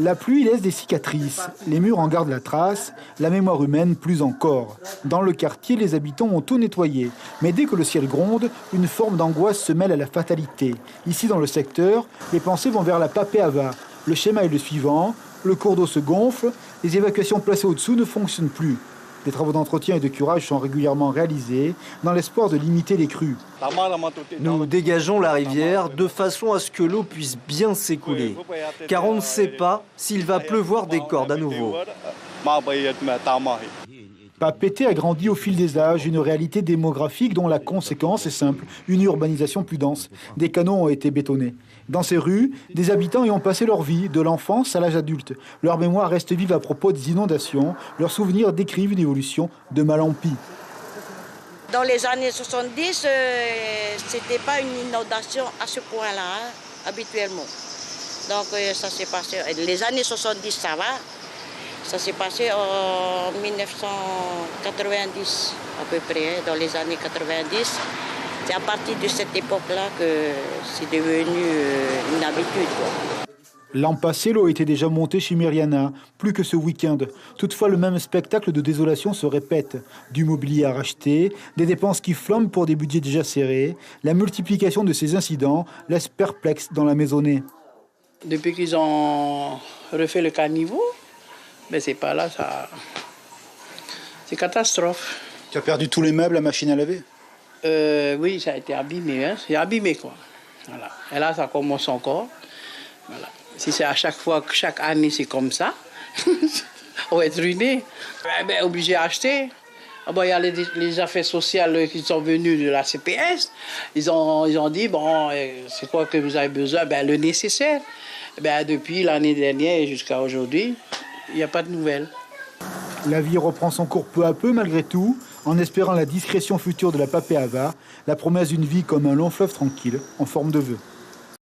La pluie laisse des cicatrices, les murs en gardent la trace, la mémoire humaine plus encore. Dans le quartier, les habitants ont tout nettoyé. Mais dès que le ciel gronde, une forme d'angoisse se mêle à la fatalité. Ici, dans le secteur, les pensées vont vers la Papeava. Le schéma est le suivant, le cours d'eau se gonfle, les évacuations placées au-dessous ne fonctionnent plus. Des travaux d'entretien et de curage sont régulièrement réalisés dans l'espoir de limiter les crues. Nous dégageons la rivière de façon à ce que l'eau puisse bien s'écouler, car on ne sait pas s'il va pleuvoir des cordes à nouveau. Papeete a grandi au fil des âges, une réalité démographique dont la conséquence est simple, une urbanisation plus dense. Des canaux ont été bétonnés. Dans ces rues, des habitants y ont passé leur vie, de l'enfance à l'âge adulte. Leur mémoire reste vive à propos des inondations, leurs souvenirs décrivent une évolution de mal en pis. Dans les années 70, c'était pas une inondation à ce point-là, habituellement. Donc ça s'est passé, les années 70 ça va, ça s'est passé en 1990 à peu près, dans les années 90. C'est à partir de cette époque-là que c'est devenu une habitude, quoi. L'an passé, l'eau était déjà montée chez Myriana, plus que ce week-end. Toutefois, le même spectacle de désolation se répète. Du mobilier à racheter, des dépenses qui flambent pour des budgets déjà serrés. La multiplication de ces incidents laisse perplexe dans la maisonnée. Depuis qu'ils ont refait le caniveau, mais c'est pas là, ça... c'est catastrophe. Tu as perdu tous les meubles, la machine à laver ? Oui, ça a été abîmé, hein. C'est abîmé, quoi. Voilà. Et là, ça commence encore. Voilà. Si c'est à chaque fois, chaque année, c'est comme ça, on va être ruiné. Ben, obligé d'acheter. Ah bon, il y a les affaires sociales qui sont venues de la CPS. Ils ont dit, bon, c'est quoi que vous avez besoin? Ben, le nécessaire. Ben, depuis l'année dernière jusqu'à aujourd'hui, il n'y a pas de nouvelles. La vie reprend son cours peu à peu malgré tout, en espérant la discrétion future de la Papeava, la promesse d'une vie comme un long fleuve tranquille, en forme de vœu.